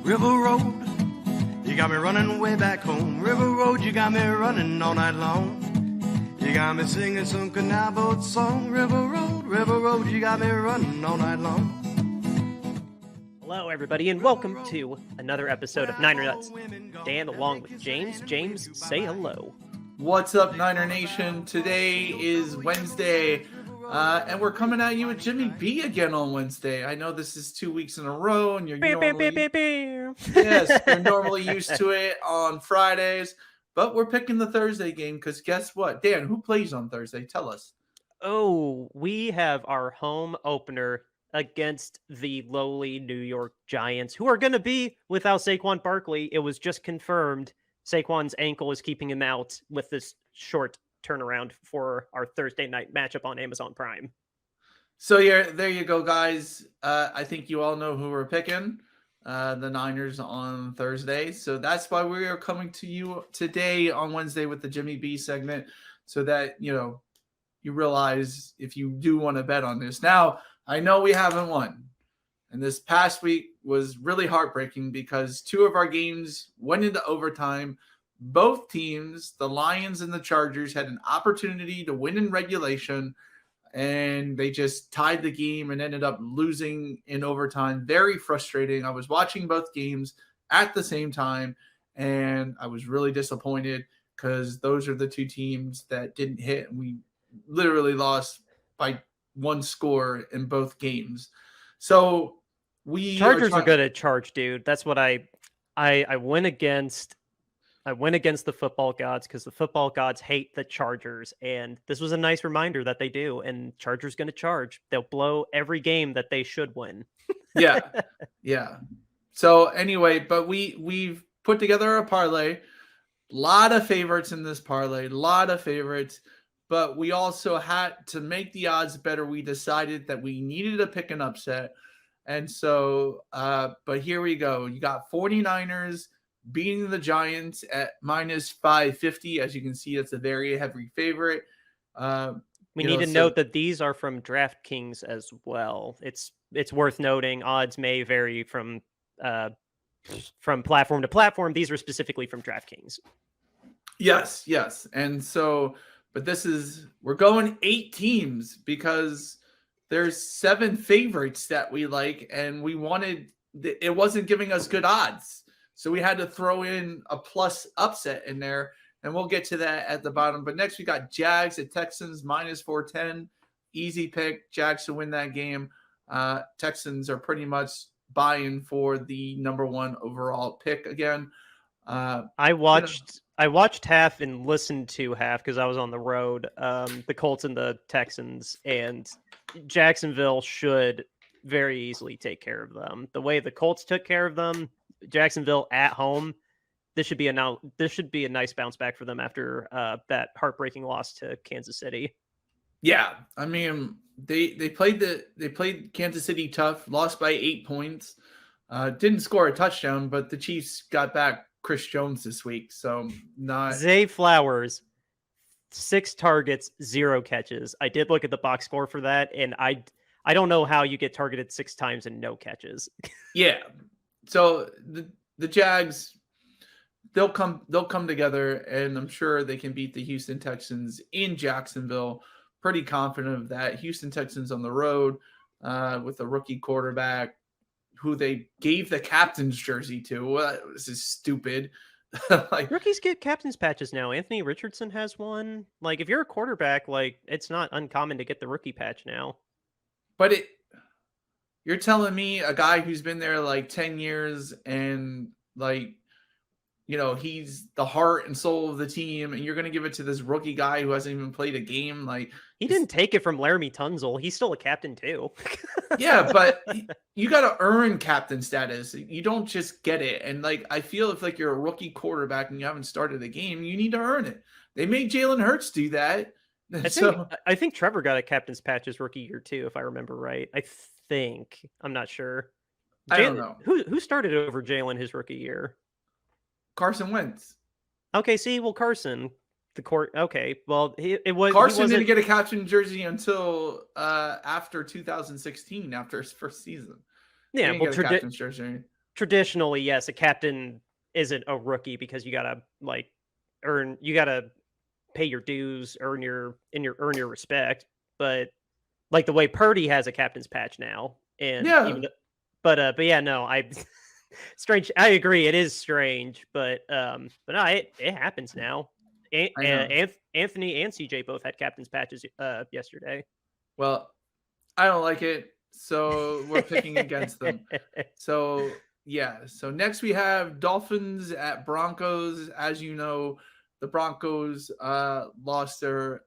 River Road, you got me running way back home. River Road, you got me running all night long. You got me singing some canal boat song. River Road, you got me running all night long. Hello, everybody, and welcome to another episode of Niner Nuts. Dan, along with James. James, say hello. What's up, Niner Nation? Today is Wednesday, and we're coming at you with Jimmy B again on Wednesday. I know this is 2 weeks in a row, and you're normally used to it on Fridays, but we're picking the Thursday game because guess what? Dan, who plays on Thursday? Tell us. Oh, we have our home opener against the lowly New York Giants, who are going to be without Saquon Barkley. It was just confirmed Saquon's ankle is keeping him out with this short turnaround for our Thursday night matchup on Amazon Prime. So there you go, guys. I think you all know who we're picking, the Niners on Thursday. So that's why we are coming to you today on Wednesday with the Jimmy B segment, so that you realize if you do want to bet on this. Now, I know we haven't won, and this past week was really heartbreaking because two of our games went into overtime. Both teams, the Lions and the Chargers, had an opportunity to win in regulation, and they just tied the game and ended up losing in overtime. Very frustrating. I was watching both games at the same time, and I was really disappointed because those are the two teams that didn't hit, and we literally lost by one score in both games. So Chargers are good at charge, dude. That's what I went against. I went against the football gods because the football gods hate the Chargers, and this was a nice reminder that they do. And Chargers going to charge. They'll blow every game that they should win. Yeah. So anyway, but we've put together a parlay. A lot of favorites in this parlay. But we also had to make the odds better. We decided that we needed to pick an upset. And so, but here we go. You got 49ers beating the Giants at minus 550. As you can see, that's a very heavy favorite. We need to note that these are from DraftKings as well. It's worth noting odds may vary from platform to platform. These are specifically from DraftKings. Yes. And so, but we're going 8 teams because there's 7 favorites that we like, and it wasn't giving us good odds. So we had to throw in a plus upset in there, and we'll get to that at the bottom. But next we got Jags at Texans minus 410. Easy pick. Jags to win that game. Texans are pretty much buying for the number 1 overall pick again. I watched half and listened to half because I was on the road. The Colts and the Texans, and Jacksonville should very easily take care of them. The way the Colts took care of them, Jacksonville at home, this should be a nice bounce back for them after that heartbreaking loss to Kansas City. Yeah, I mean they played Kansas City tough, lost by 8 points, didn't score a touchdown, but the Chiefs got back Chris Jones this week, so not Zay Flowers, 6 targets, 0 catches. I did look at the box score for that, and I don't know how you get targeted 6 times and no catches. Yeah, so the Jags, they'll come together, and I'm sure they can beat the Houston Texans in Jacksonville. Pretty confident of that. Houston Texans on the road with a rookie quarterback who they gave the captain's jersey to. This is stupid. Like, rookies get captain's patches now. Anthony Richardson has one. Like, if you're a quarterback, like, it's not uncommon to get the rookie patch now. But you're telling me a guy who's been there like 10 years and like, he's the heart and soul of the team, and you're going to give it to this rookie guy who hasn't even played a game? Like, he didn't take it from Laramie Tunzel. He's still a captain too. Yeah, but you got to earn captain status. You don't just get it. And like, I feel if like you're a rookie quarterback and you haven't started a game, you need to earn it. They made Jalen Hurts do that. I think Trevor got a captain's patch his rookie year too, if I remember right. I'm not sure. I don't know. Who started over Jalen his rookie year? Carson Wentz. Okay, see, well, Carson, the court. Okay, well, Carson didn't get a captain jersey until after 2016, after his first season. Yeah, well, captain's jersey. traditionally, yes, a captain isn't a rookie because you gotta you gotta pay your dues, earn your respect. But like the way Purdy has a captain's patch now, and Yeah, even but yeah, no, I strange. I agree, it is strange, but no, it happens now. I know. Anthony and CJ both had captain's patches yesterday. Well, I don't like it, so we're picking against them. So yeah. So next we have Dolphins at Broncos. As you know, the Broncos lost their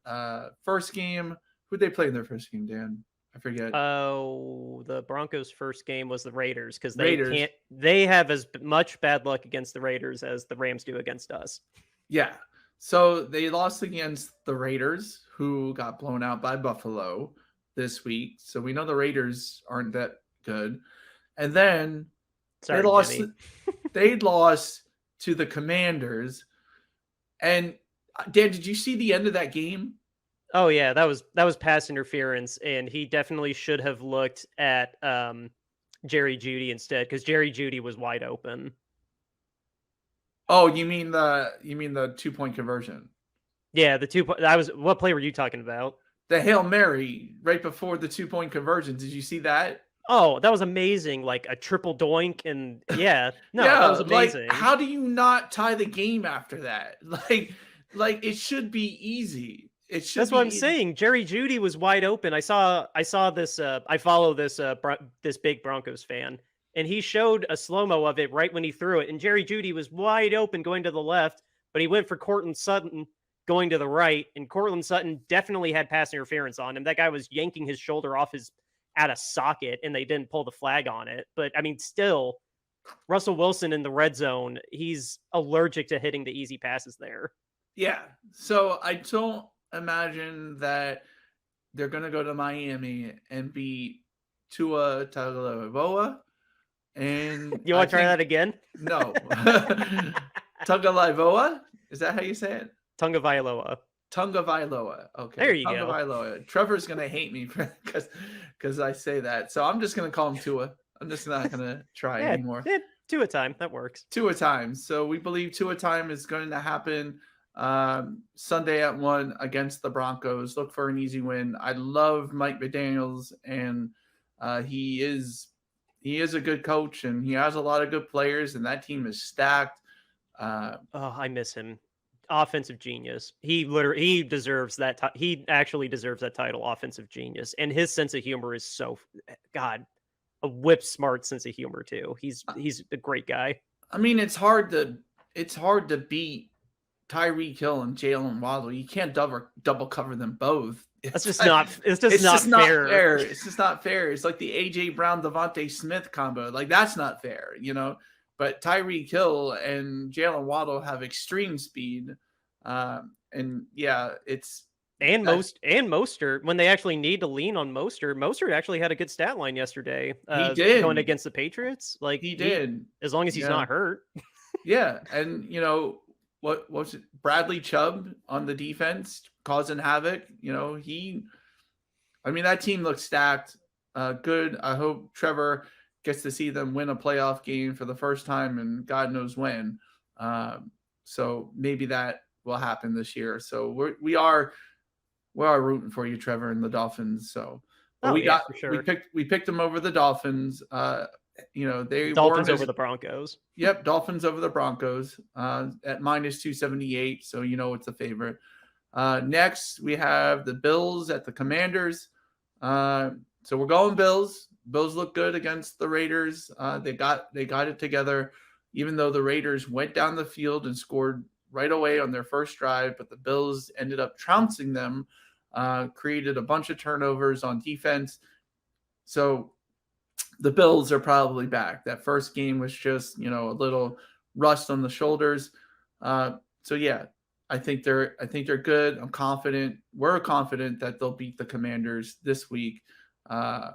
first game. Who'd they play in their first game, Dan? I forget. Oh, the Broncos' first game was the Raiders because Raiders. they have as much bad luck against the Raiders as the Rams do against us. Yeah. So they lost against the Raiders, who got blown out by Buffalo this week. So we know the Raiders aren't that good. And then Sorry, lost. Jimmy. They lost to the Commanders. And Dan, did you see the end of that game? Oh yeah, that was pass interference, and he definitely should have looked at Jerry Jeudy instead because Jerry Jeudy was wide open. Oh, you mean the 2-point conversion? Yeah, what play were you talking about? The Hail Mary right before the 2-point conversion. Did you see that? Oh, that was amazing! Like a triple doink, and yeah, no, yeah, that was amazing. Like, how do you not tie the game after that? Like it should be easy. It should. That's what I'm saying. Jerry Jeudy was wide open. I saw this. I follow this this big Broncos fan, and he showed a slow mo of it right when he threw it. And Jerry Jeudy was wide open going to the left, but he went for Courtland Sutton going to the right, and Courtland Sutton definitely had pass interference on him. That guy was yanking his shoulder off his out of socket, and they didn't pull the flag on it. But I mean, still, Russell Wilson in the red zone, he's allergic to hitting the easy passes there. Yeah. So I don't imagine that they're going to go to Miami and beat Tua Tagovailoa. And you want to try that again? No. Tagovailoa? Is that how you say it? Tagovailoa. Okay. There you go. Tagovailoa. Trevor's going to hate me because I say that. So I'm just going to call him Tua. I'm just not going to try anymore. Yeah, Tua time. That works. Tua time. So we believe Tua time is going to happen Sunday at 1 against the Broncos. Look for an easy win. I love Mike McDaniels, and he is a good coach, and he has a lot of good players, and that team is stacked. I miss him. Offensive genius. He deserves that. He actually deserves that title, offensive genius, and his sense of humor is a whip smart sense of humor too. He's a great guy. I mean, it's hard to beat Tyreek Hill and Jalen Waddle. You can't double cover them both. It's just not fair. It's just not fair. It's like the AJ Brown Devontae Smith combo. Like, that's not fair, But Tyreek Hill and Jalen Waddle have extreme speed. And yeah, it's Mostert, when they actually need to lean on Mostert actually had a good stat line yesterday. He did going against the Patriots. Like he did, as long as he's not hurt. Yeah, and what was it? Bradley Chubb on the defense causing havoc. That team looks stacked. Good. I hope Trevor gets to see them win a playoff game for the first time and God knows when. So maybe that will happen this year. So we are rooting for you, Trevor, and the Dolphins. So for sure. we picked them over the Dolphins. They Dolphins over the Broncos. Yep, Dolphins over the Broncos at -278. So it's a favorite. Next we have the Bills at the Commanders. So we're going Bills. Bills look good against the Raiders. They got it together, even though the Raiders went down the field and scored right away on their first drive, but the Bills ended up trouncing them, created a bunch of turnovers on defense. So the Bills are probably back. That first game was just, a little rust on the shoulders. So yeah, I think they're good. I'm confident. We're confident that they'll beat the Commanders this week. I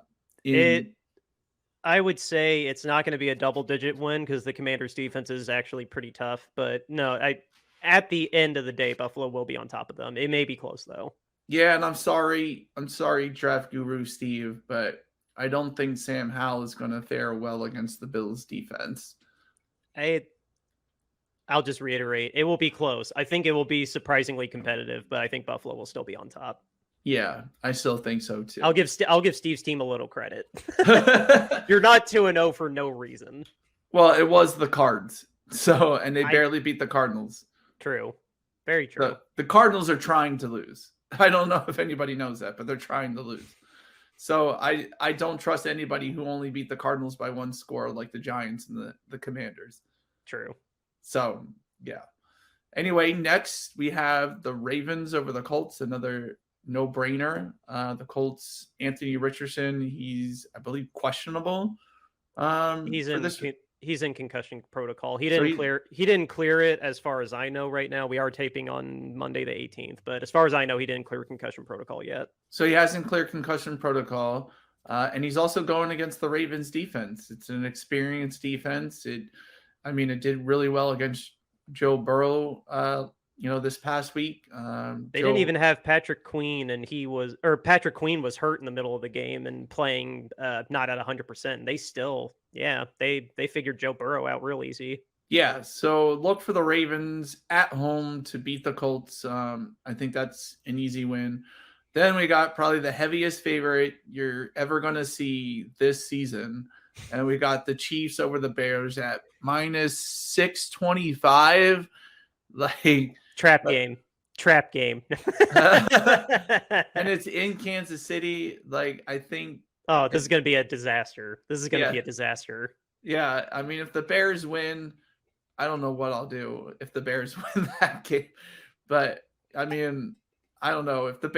would say it's not going to be a double-digit win because the Commanders' defense is actually pretty tough. But no, at the end of the day, Buffalo will be on top of them. It may be close though. Yeah, and I'm sorry, draft guru Steve, but I don't think Sam Howell is going to fare well against the Bills defense. I'll just reiterate, it will be close. I think it will be surprisingly competitive, but I think Buffalo will still be on top. Yeah, I still think so too. I'll give Steve's team a little credit. You're not 2-0 for no reason. Well, it was the Cards. So, and they barely beat the Cardinals. True. Very true. The Cardinals are trying to lose. I don't know if anybody knows that, but they're trying to lose. So I don't trust anybody who only beat the Cardinals by one score like the Giants and the Commanders. True. So, yeah. Anyway, next we have the Ravens over the Colts, another no-brainer. The Colts, Anthony Richardson, he's, I believe, questionable. He's in concussion protocol. He didn't clear it as far as I know right now. We are taping on Monday the 18th, but as far as I know, he didn't clear concussion protocol yet. So he hasn't cleared concussion protocol. And he's also going against the Ravens defense. It's an experienced defense. It did really well against Joe Burrow, this past week. They didn't even have Patrick Queen, and Patrick Queen was hurt in the middle of the game and playing not at 100%. They still, they figured Joe Burrow out real easy. Yeah, so look for the Ravens at home to beat the Colts. I think that's an easy win. Then we got probably the heaviest favorite you're ever going to see this season. And we got the Chiefs over the Bears at minus 625. Trap game. And it's in Kansas City. I think. Oh, this is going to be a disaster. Yeah. I mean, if the Bears win, I don't know what I'll do if the Bears win that game. But I mean, I don't know if the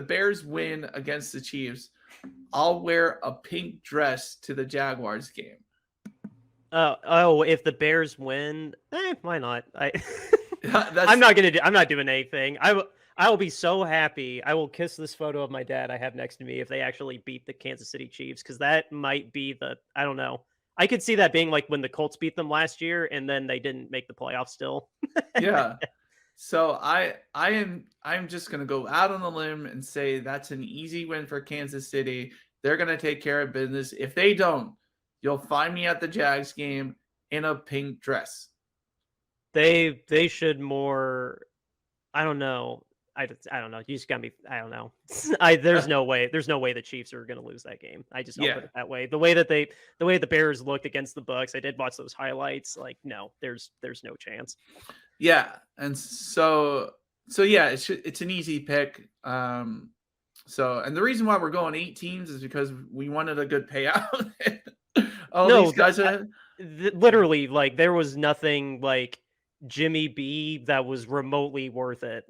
Bears win against the Chiefs, I'll wear a pink dress to the Jaguars game. If the Bears win, why not? I'm not doing anything. I will be so happy. I will kiss this photo of my dad I have next to me if they actually beat the Kansas City Chiefs, because that might be I don't know. I could see that being like when the Colts beat them last year and then they didn't make the playoffs still. Yeah. So I'm just going to go out on a limb and say that's an easy win for Kansas City. They're going to take care of business. If they don't, you'll find me at the Jags game in a pink dress. They should more. I don't know. I don't know. You just got me. I don't know. There's no way the Chiefs are going to lose that game. I just don't put it that way. The way the Bears looked against the Bucks, I did watch those highlights. No, there's no chance. Yeah, and so yeah, it's an easy pick. And the reason why we're going 8 teams is because we wanted a good payout. These guys are literally there was nothing like Jimmy B that was remotely worth it.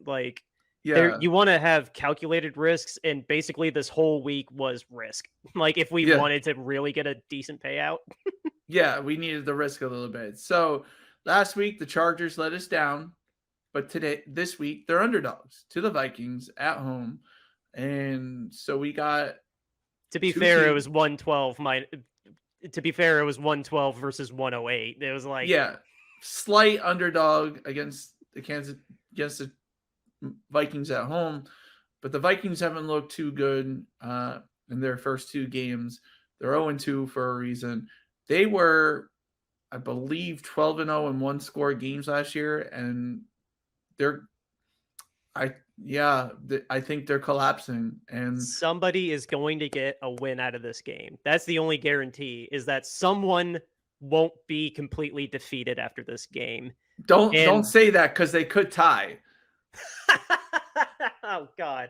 You want to have calculated risks, and basically this whole week was risk. If we wanted to really get a decent payout. Yeah, we needed the risk a little bit. So last week the Chargers let us down, but this week they're underdogs to the Vikings at home, and so we got. To be fair, it was 112. To be fair, it was 112 versus 108. It was slight underdog against the Vikings at home, but the Vikings haven't looked too good in their first 2 games. They're 0-2 for a reason. They were, I believe, 12-0 in one-score games last year, and I think they're collapsing. And somebody is going to get a win out of this game. That's the only guarantee, is that someone won't be completely defeated after this game. Don't say that, because they could tie. Oh God.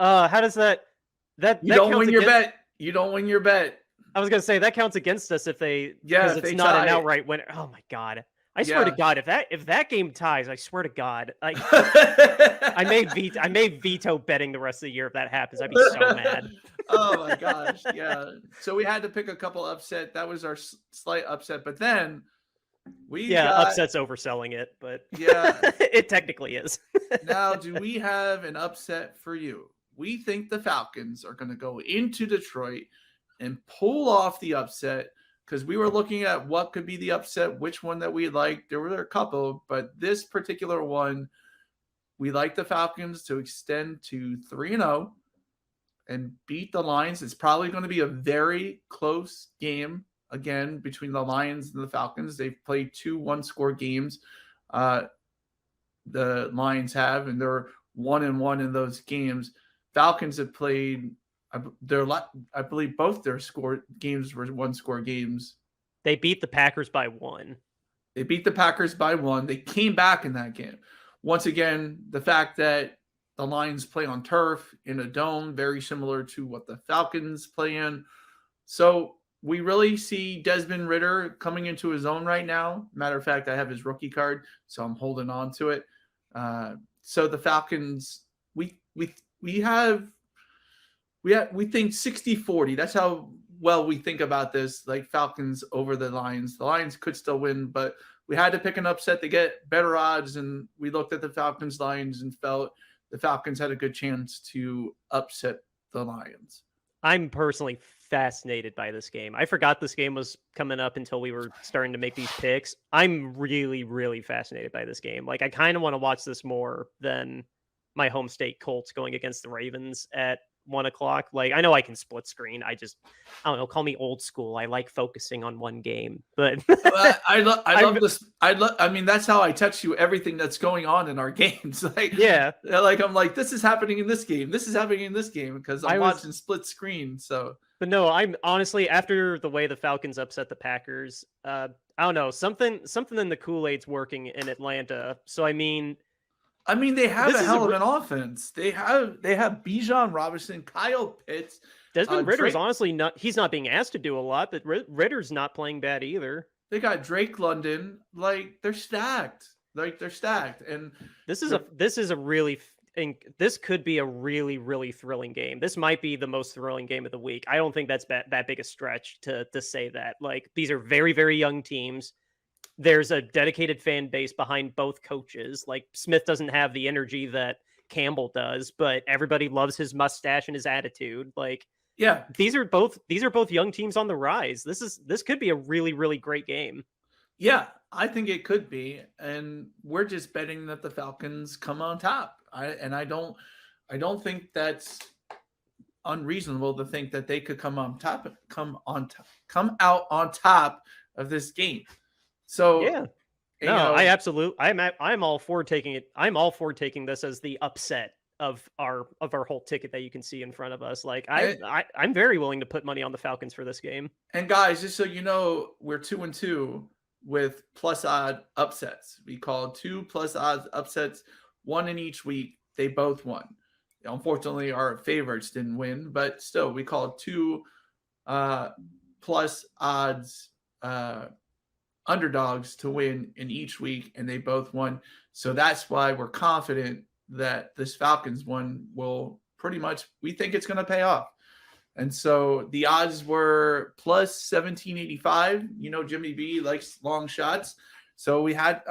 How does that you don't win your bet. You don't win your bet. I was gonna say that counts against us if it's not an outright winner. Oh my God. I swear to God, if that game ties, I swear to God, I may veto betting the rest of the year if that happens. I'd be so mad. Oh my gosh, yeah. So we had to pick a couple upset. That was our slight upset, but then upset's overselling it, but it technically is. Now, do we have an upset for you? We think the Falcons are going to go into Detroit and pull off the upset, because we were looking at what could be the upset, which one that we liked. There were a couple, but this particular one, we like the Falcons to extend to 3-0. and beat the Lions. It's probably going to be a very close game again between the Lions and the Falcons. They've played 2 one-score games. The Lions have, and they're 1-1 in those games. Falcons have played. I believe both their games were one-score games. They beat the Packers by 1. They beat the Packers by 1. They came back in that game. Once again, the fact that the Lions play on turf in a dome, very similar to what the Falcons play in. So we really see Desmond Ridder coming into his own right now. Matter of fact, I have his rookie card, so I'm holding on to it. So the Falcons, we think 60-40. That's how well we think about this, like Falcons over the Lions. The Lions could still win, but we had to pick an upset to get better odds, and we looked at the Falcons Lions and felt the Falcons had a good chance to upset the Lions. I'm personally fascinated by this game. I forgot this game was coming up until we were starting to make these picks. I'm really, really fascinated by this game. Like, I kind of want to watch this more than my home state Colts going against the Ravens at 1:00. Like, I know I can split screen. I don't know. Call me old school. I like focusing on one game, but I love this. I mean, that's how I text you everything that's going on in our games. Like, yeah, like I'm like, this is happening in this game. This is happening in this game because I'm watching split screen. So, but no, I'm honestly, after the way the Falcons upset the Packers, I don't know, something in the Kool-Aid's working in Atlanta. So I mean, they have a hell of an offense. They have Bijan Robinson, Kyle Pitts. Desmond Ritter's honestly he's not being asked to do a lot, but Ritter's not playing bad either. They got Drake London. Like, they're stacked. And this could be a really, really thrilling game. This might be the most thrilling game of the week. I don't think that's that big a stretch to say that. Like, these are very, very young teams. There's a dedicated fan base behind both coaches. Like, Smith doesn't have the energy that Campbell does, but everybody loves his mustache and his attitude. Like, yeah, these are both young teams on the rise. This could be a really, really great game. Yeah, I think it could be, and we're just betting that the Falcons come on top. I don't think that's unreasonable to think that they could come out on top of this game. So yeah, I'm all for taking it. I'm all for taking this as the upset of our whole ticket that you can see in front of us. Like, I'm very willing to put money on the Falcons for this game. And guys, just so you know, we're 2-2 with plus odd upsets. We called 2 plus odds upsets, 1 in each week. They both won. Unfortunately, our favorites didn't win, but still, we called 2 plus odds underdogs to win in each week, and they both won. So that's why we're confident that this Falcons one will we think it's going to pay off. And so the odds were plus 1785. Jimmy B likes long shots. So we had,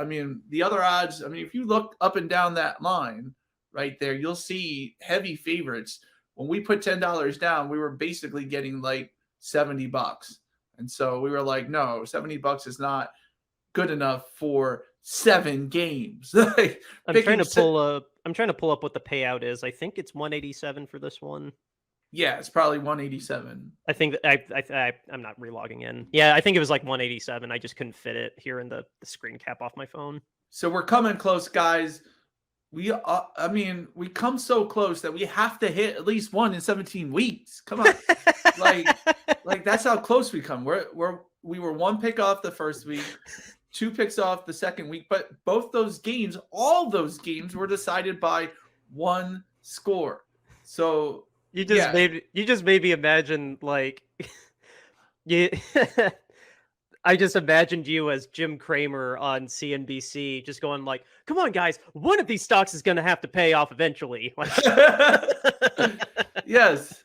the other odds, if you look up and down that line right there, you'll see heavy favorites. When we put $10 down, we were basically getting like $70. And so we were like, no, $70 is not good enough for 7 games. I'm trying to pull up what the payout is. I think it's 187 for this one. Yeah, it's probably 187. I think that I'm not relogging in. Yeah, I think it was like 187. I just couldn't fit it here in the screen cap off my phone. So we're coming close, guys. We come so close that we have to hit at least 1 in 17 weeks. Come on. like that's how close we come. We were 1 pick off the first week, 2 picks off the second week, but all those games were decided by 1 score. So you just made me imagine, like, I just imagined you as Jim Cramer on CNBC, just going like, "Come on, guys, one of these stocks is going to have to pay off eventually." Yes.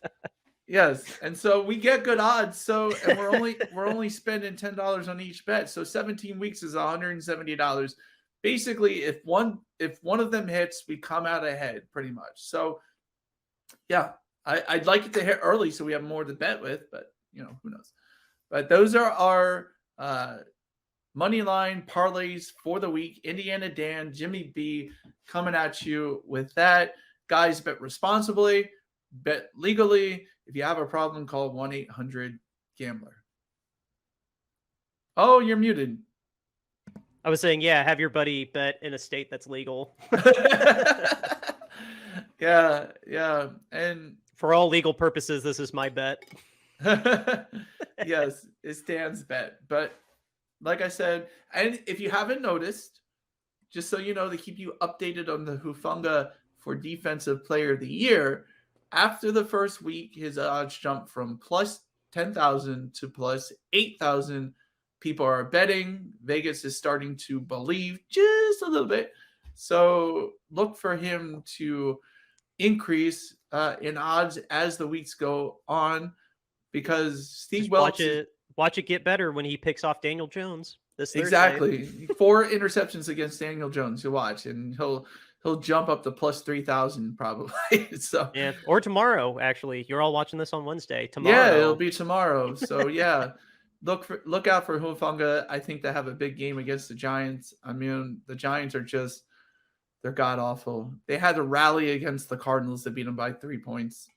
And so we get good odds. So, and we're only spending $10 on each bet. So 17 weeks is $170. Basically, if one of them hits, we come out ahead pretty much. So yeah, I'd like it to hit early so we have more to bet with, but who knows. But those are our money line parlays for the week. Indiana Dan, Jimmy B coming at you with that. Guys, bet responsibly. Bet legally. If you have a problem, call 1-800-GAMBLER. Oh, you're muted. I was saying, yeah, have your buddy bet in a state that's legal. Yeah. And for all legal purposes, this is my bet. yes, it's Dan's bet. But like I said, and if you haven't noticed, just so you know, to keep you updated on the Hufanga for Defensive Player of the Year, after the first week, his odds jumped from plus 10,000 to plus 8,000. People are betting. Vegas is starting to believe just a little bit. So look for him to increase in odds as the weeks go on, because Steve Welch watch it get better when he picks off Daniel Jones this Thursday. Exactly. 4 interceptions against Daniel Jones. You watch, and he'll jump up to plus 3,000 probably. So yeah, or tomorrow. Actually, you're all watching this on Wednesday. Tomorrow, yeah, it'll be tomorrow. So yeah, look out for Hufanga. I think they have a big game against the Giants. I mean, the Giants are they're god awful. They had to rally against the Cardinals to beat them by 3 points.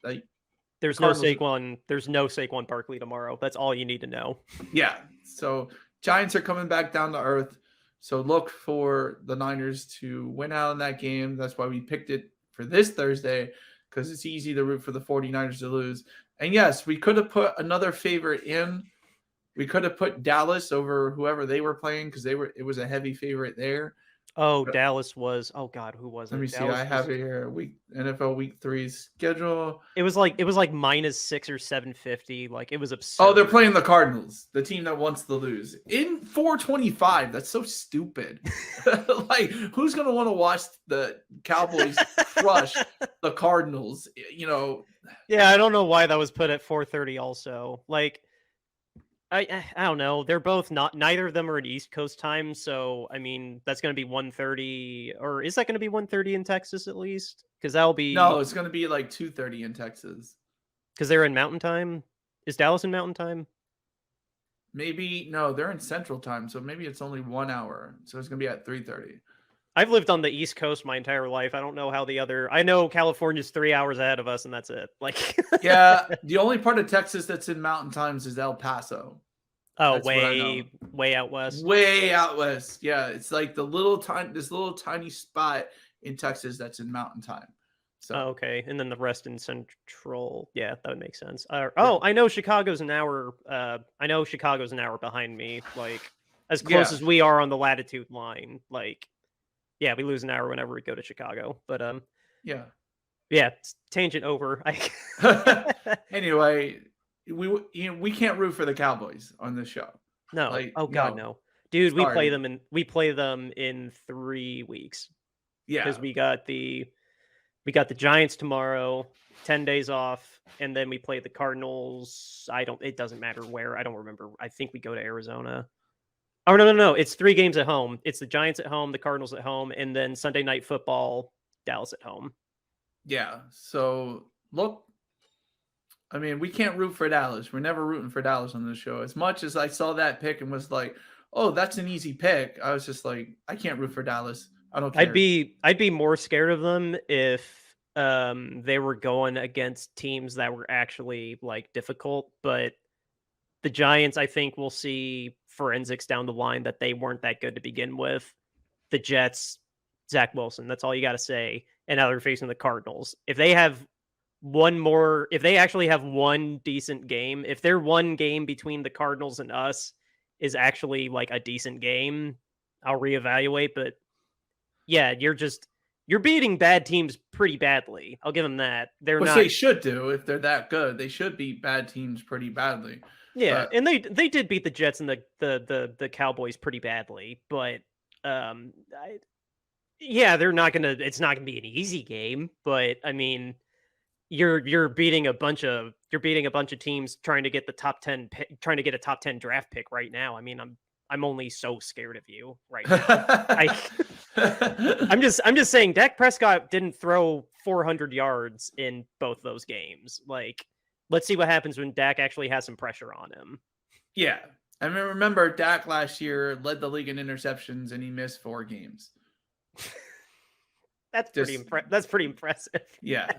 There's no Saquon Barkley tomorrow. That's all you need to know. Yeah. So Giants are coming back down to earth. So look for the Niners to win out in that game. That's why we picked it for this Thursday, because it's easy to root for the 49ers to lose. And yes, we could have put another favorite in. We could have put Dallas over whoever they were playing, because it was a heavy favorite there. Oh, but Dallas was. Oh God, who was it? Let me see. I have it here. NFL Week 3 schedule. It was like -6 or 750. Like, it was absurd. Oh, they're playing the Cardinals, the team that wants to lose, in 425. That's so stupid. Like, who's gonna want to watch the Cowboys crush the Cardinals? Yeah, I don't know why that was put at 4:30. Also, like, I don't know. They're both neither of them are at East Coast time. So, I mean, that's going to be 1:30, or is that going to be 1:30 in Texas at least? Because that'll be... No, it's going to be like 2:30 in Texas. Because they're in Mountain Time? Is Dallas in Mountain Time? Maybe, no, they're in Central Time. So maybe it's only 1 hour. So it's going to be at 3:30. I've lived on the East Coast my entire life. I don't know how I know California's 3 hours ahead of us, and that's it. Like, yeah, the only part of Texas that's in Mountain Times is El Paso. Oh, way out west. Way out west. Yeah, it's like this little tiny spot in Texas that's in Mountain Time. So okay, and then the rest in Central. Yeah, that would make sense. I know Chicago's an hour. Chicago's an hour behind me. Like, as close as we are on the latitude line. Like, yeah, we lose an hour whenever we go to Chicago. But yeah, tangent over. Anyway, we can't root for the Cowboys on this show. No. No. Dude, sorry. we play them in 3 weeks. Yeah. Because we got the Giants tomorrow, 10 days off, and then we play the Cardinals. It doesn't matter where. I don't remember. I think we go to Arizona. Oh, no. It's 3 games at home. It's the Giants at home, the Cardinals at home, and then Sunday Night Football, Dallas at home. Yeah. So, look, I mean, we can't root for Dallas. We're never rooting for Dallas on this show. As much as I saw that pick and was like, oh, that's an easy pick, I was just like, I can't root for Dallas. I don't care. I'd be more scared of them if they were going against teams that were actually, like, difficult. But the Giants, I think we'll see forensics down the line that they weren't that good to begin with. The Jets, Zach Wilson, that's all you got to say. And now they're facing the Cardinals. If they actually have one decent game, if their one game between the Cardinals and us is actually like a decent game, I'll reevaluate. But yeah, you're beating bad teams pretty badly. I'll give them that. They should do. If they're that good, they should beat bad teams pretty badly. Yeah, and they did beat the Jets and the Cowboys pretty badly, but they're not gonna. It's not gonna be an easy game, but I mean, you're beating a bunch of teams trying to get the top 10 trying to get a top 10 draft pick right now. I mean, I'm only so scared of you right now. I'm just saying, Dak Prescott didn't throw 400 yards in both those games. Like, let's see what happens when Dak actually has some pressure on him. Yeah. I mean, remember Dak last year led the league in interceptions and he missed 4 games. That's pretty impressive. Yeah.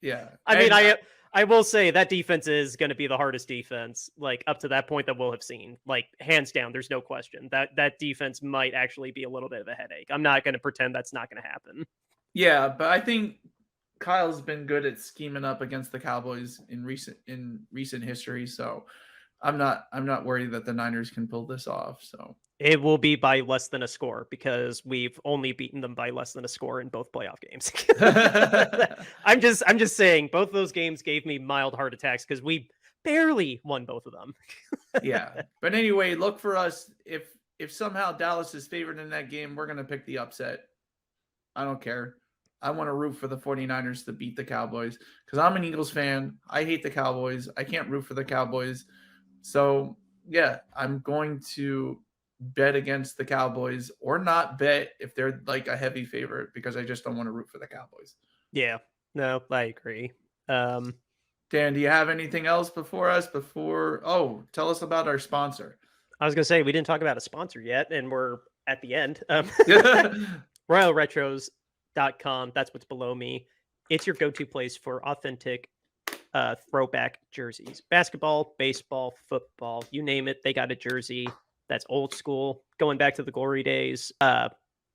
Yeah. I mean, And, I will say that defense is going to be the hardest defense, like up to that point that we'll have seen. Like hands down, there's no question that defense might actually be a little bit of a headache. I'm not going to pretend that's not going to happen. yeah, but I think Kyle's been good at scheming up against the Cowboys in recent history, so I'm not worried that the Niners can pull this off. So It will be by less than a score because we've only beaten them by less than a score in both playoff games. I'm just saying both those games gave me mild heart attacks because we barely won both of them. yeah. But anyway, look for us if somehow Dallas is favored in that game, we're gonna pick the upset. I don't care. I want to root for the 49ers to beat the Cowboys because I'm an Eagles fan. I hate the Cowboys. I can't root for the Cowboys. So, yeah, I'm going to bet against the Cowboys or not bet if they're like a heavy favorite because I just don't want to root for the Cowboys. Yeah, no, I agree. Dan, do you have anything else before us? Tell us about our sponsor. I was gonna say we didn't talk about a sponsor yet, and we're at the end. RoyalRetros.com. That's what's below me. It's your go-to place for authentic throwback jerseys. Basketball, baseball, football, you name it, they got a jersey that's old school, going back to the glory days.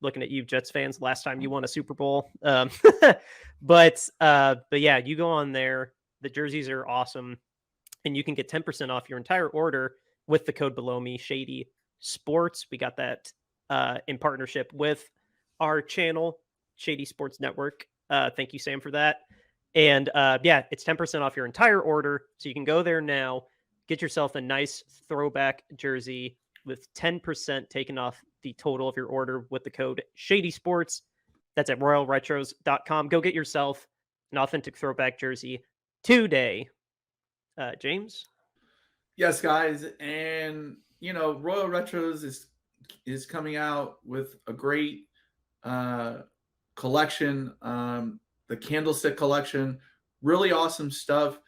Looking at you, Jets fans, last time you won a Super Bowl. But yeah, you go on there. The jerseys are awesome, and you can get 10% off your entire order with the code below me, Shady Sports. We got that in partnership with our channel, Shady Sports Network. Thank you, Sam, for that. And yeah, it's 10% off your entire order. So you can go there now, get yourself a nice throwback jersey with 10% taken off the total of your order with the code Shady Sports. That's at royalretros.com. Go get yourself an authentic throwback jersey today. James? Yes, guys. And, Royal Retros is coming out with a great collection. The Candlestick collection, really awesome stuff.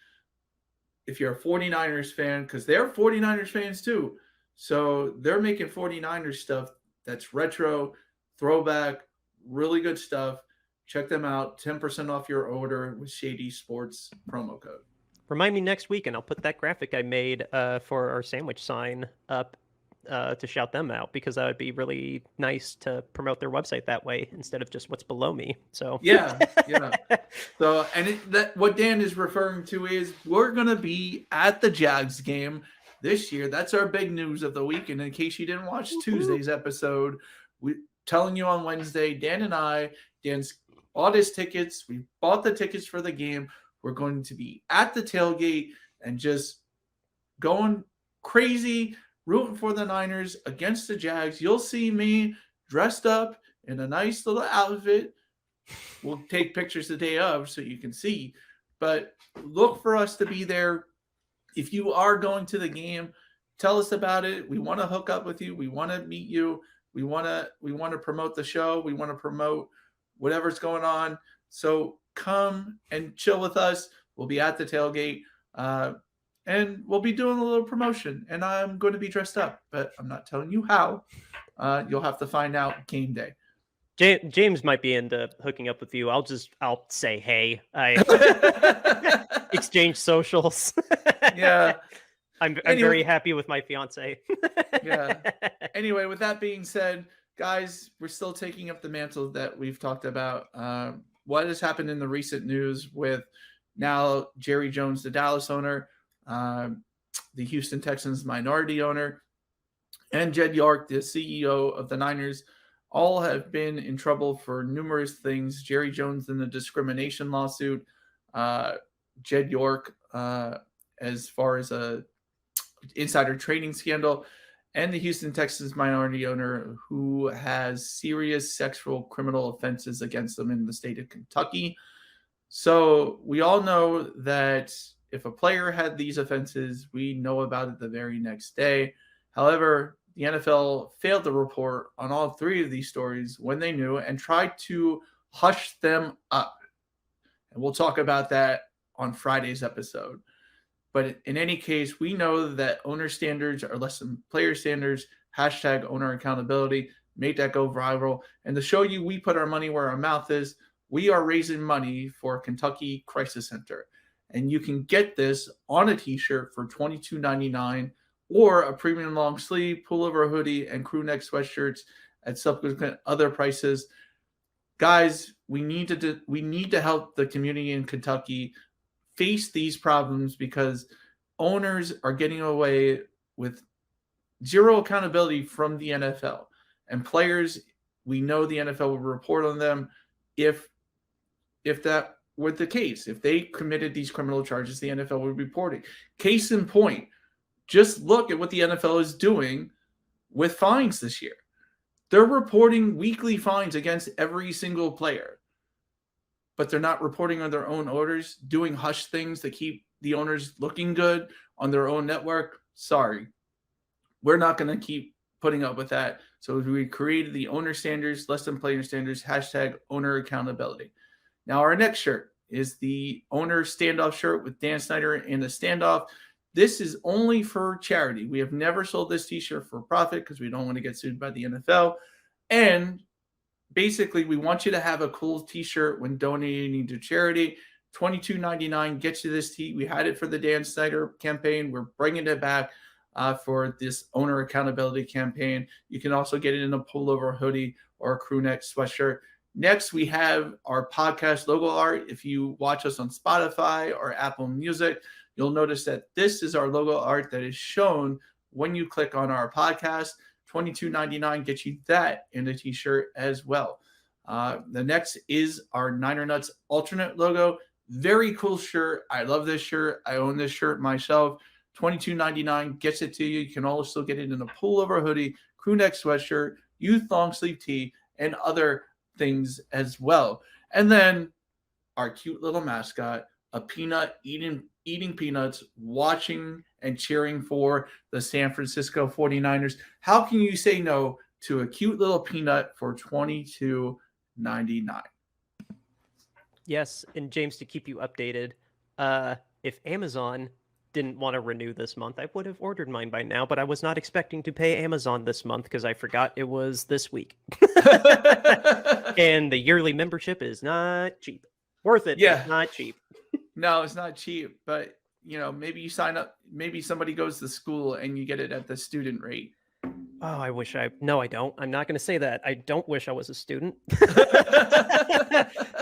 If you're a 49ers fan, because they're 49ers fans too. So they're making 49ers stuff that's retro, throwback, really good stuff. Check them out. 10% off your order with Shady Sports promo code. Remind me next week, and I'll put that graphic I made for our sandwich sign up to shout them out, because that would be really nice to promote their website that way instead of just what's below me. So yeah. So, and what Dan is referring to is we're gonna be at the Jags game this year. That's our big news of the week. And in case you didn't watch Tuesday's episode, we telling you on Wednesday, Dan's bought his tickets. We bought the tickets for the game. We're going to be at the tailgate and just going crazy, rooting for the Niners against the Jags. You'll see me dressed up in a nice little outfit. We'll take pictures the day of so you can see. But look for us to be there. If you are going to the game, tell us about it. We want to hook up with you. We want to meet you. We want to promote the show. We want to promote whatever's going on. So come and chill with us. We'll be at the tailgate. And we'll be doing a little promotion. And I'm going to be dressed up, but I'm not telling you how. You'll have to find out game day. James might be into hooking up with you. I'll say hey. I exchange socials. Yeah. I'm very happy with my fiance. Yeah. Anyway, with that being said, guys, we're still taking up the mantle that we've talked about. What has happened in the recent news with now Jerry Jones, the Dallas owner, the Houston Texans minority owner, and Jed York, the CEO of the Niners, all have been in trouble for numerous things. Jerry Jones in the discrimination lawsuit, Jed York as far as a insider trading scandal, and the Houston Texans minority owner who has serious sexual criminal offenses against them in the state of Kentucky. So we all know that if a player had these offenses, we know about it the very next day. However, the NFL failed to report on all three of these stories when they knew and tried to hush them up. And we'll talk about that on Friday's episode. But in any case, we know that owner standards are less than player standards. # owner accountability. Make that go viral. And to show you we put our money where our mouth is, we are raising money for Kentucky Crisis Center. And you can get this on a t-shirt for $22.99 or a premium long sleeve, pullover hoodie, and crew neck sweatshirts at subsequent other prices. Guys, we need to help the community in Kentucky face these problems because owners are getting away with zero accountability from the NFL. And players, we know the NFL will report on them if that were the case. If they committed these criminal charges, the NFL would be reporting. Case in point, just look at what the NFL is doing with fines this year. They're reporting weekly fines against every single player, but they're not reporting on their own orders, doing hush things to keep the owners looking good on their own network. Sorry, we're not going to keep putting up with that. So we created the owner standards, less than player standards, #owner accountability. Now our next shirt is the owner standoff shirt with Dan Snyder in the standoff. This is only for charity. We have never sold this t-shirt for profit because we don't want to get sued by the NFL. And basically, we want you to have a cool t-shirt when donating to charity. $22.99 gets you this tee. We had it for the Dan Snyder campaign. We're bringing it back for this owner accountability campaign. You can also get it in a pullover hoodie or a crew neck sweatshirt. Next, we have our podcast logo art. If you watch us on Spotify or Apple Music, you'll notice that this is our logo art that is shown when you click on our podcast. $22.99 gets you that in a t-shirt as well. The next is our Niner Nuts alternate logo. Very cool shirt. I love this shirt. I own this shirt myself. $22.99 gets it to you. You can also get it in a pullover hoodie, crew neck sweatshirt, youth long sleeve tee, and other things as well. And then our cute little mascot, a peanut eating peanuts, watching and cheering for the San Francisco 49ers. How can you say no to a cute little peanut for $22.99? Yes, and James, to keep you updated, if Amazon didn't want to renew this month, I would have ordered mine by now, but I was not expecting to pay Amazon this month because I forgot it was this week. And the yearly membership is not cheap. Worth it, Yeah. but not cheap. No, it's not cheap, but maybe you sign up, maybe somebody goes to school and you get it at the student rate. Oh, no, I don't. I'm not going to say that. I don't wish I was a student.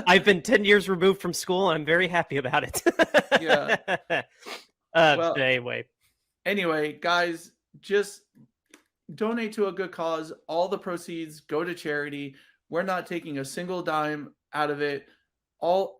I've been 10 years removed from school and I'm very happy about it. Yeah. Well, anyway, guys, just donate to a good cause. All the proceeds go to charity. We're not taking a single dime out of it.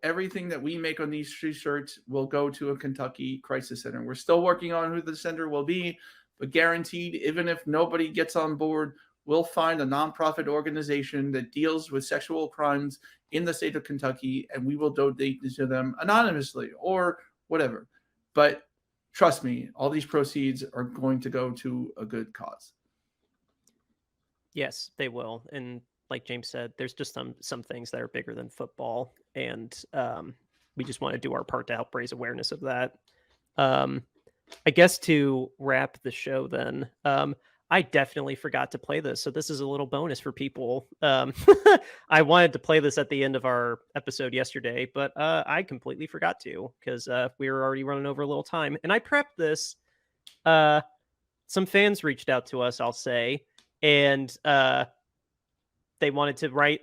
Everything that we make on these t-shirts will go to a Kentucky Crisis Center. We're still working on who the center will be, but guaranteed, even if nobody gets on board, we'll find a nonprofit organization that deals with sexual crimes in the state of Kentucky, and we will donate to them anonymously or whatever. But trust me, all these proceeds are going to go to a good cause. Yes, they will. And like James said, there's just some things that are bigger than football, and we just want to do our part to help raise awareness of that. I guess to wrap the show then, I definitely forgot to play this, so this is a little bonus for people. I wanted to play this at the end of our episode yesterday, but I completely forgot to because we were already running over a little time, and I prepped this. Some fans reached out to us, I'll say, and they wanted to write.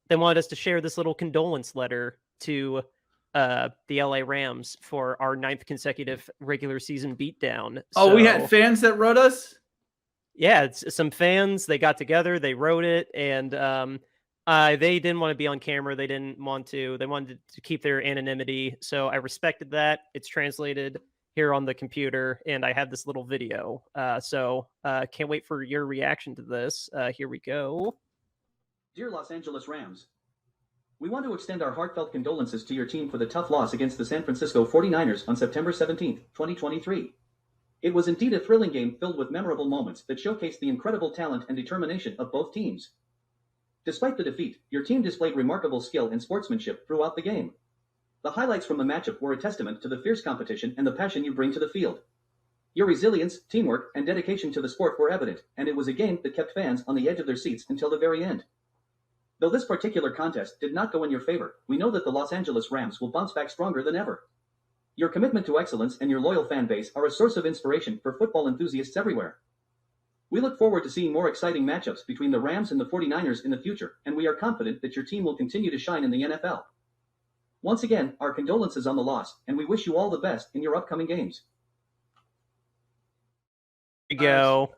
They wanted us to share this little condolence letter to the LA Rams for our 9th consecutive regular season beatdown. Oh, we had fans that wrote us? Yeah, it's some fans. They got together, they wrote it, and they didn't want to be on camera. They wanted to keep their anonymity. So I respected that. It's translated here on the computer, and I have this little video. So can't wait for your reaction to this. Here we go. Dear Los Angeles Rams, we want to extend our heartfelt condolences to your team for the tough loss against the San Francisco 49ers on September 17th, 2023. It was indeed a thrilling game filled with memorable moments that showcased the incredible talent and determination of both teams. Despite the defeat, your team displayed remarkable skill and sportsmanship throughout the game. The highlights from the matchup were a testament to the fierce competition and the passion you bring to the field. Your resilience, teamwork, and dedication to the sport were evident, and it was a game that kept fans on the edge of their seats until the very end. Though this particular contest did not go in your favor, we know that the Los Angeles Rams will bounce back stronger than ever. Your commitment to excellence and your loyal fan base are a source of inspiration for football enthusiasts everywhere. We look forward to seeing more exciting matchups between the Rams and the 49ers in the future, and we are confident that your team will continue to shine in the NFL. Once again, our condolences on the loss, and we wish you all the best in your upcoming games. There you go.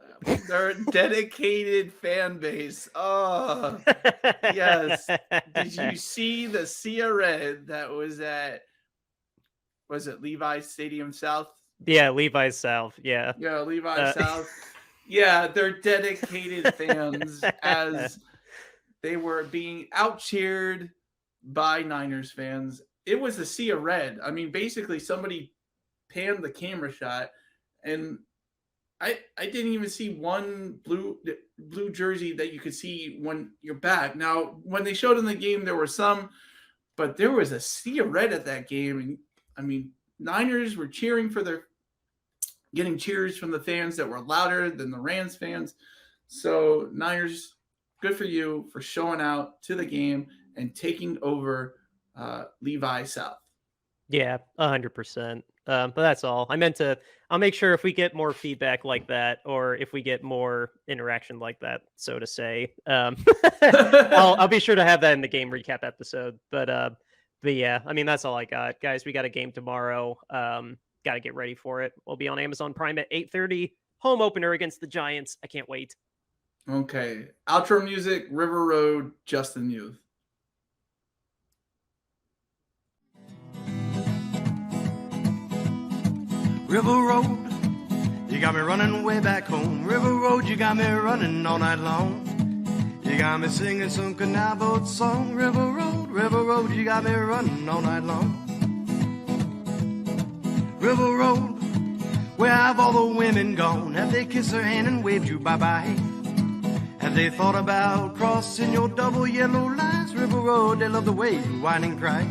Their dedicated fan base. Oh, yes. Did you see the Sea Red that was at, was it Levi's Stadium South? Yeah, Levi's South. Yeah. Yeah, Levi's South. Yeah, they're dedicated fans as they were being out-cheered by Niners fans. It was a sea of red. I mean, basically somebody panned the camera shot, and I didn't even see one blue jersey that you could see when you're back. Now, when they showed in the game, there were some, but there was a sea of red at that game. And I mean, Niners were cheering for getting cheers from the fans that were louder than the Rams fans. So Niners, good for you for showing out to the game and taking over Levi South. Yeah, 100%. But that's all. I'll make sure if we get more feedback like that, or if we get more interaction like that, so to say, I'll be sure to have that in the game recap episode. But yeah, I mean, that's all I got, guys. We got a game tomorrow. Got to get ready for it. We'll be on Amazon Prime at 8:30. Home opener against the Giants. I can't wait. Okay. Outro music, River Road, Justin Youth. River Road, you got me running way back home. River Road, you got me running all night long. You got me singing some canal boat song. River Road, you got me running all night long. River Road, where have all the women gone? Have they kissed her hand and waved you bye-bye? Have they thought about crossing your double yellow lines? River Road, they love the way you whine and cry.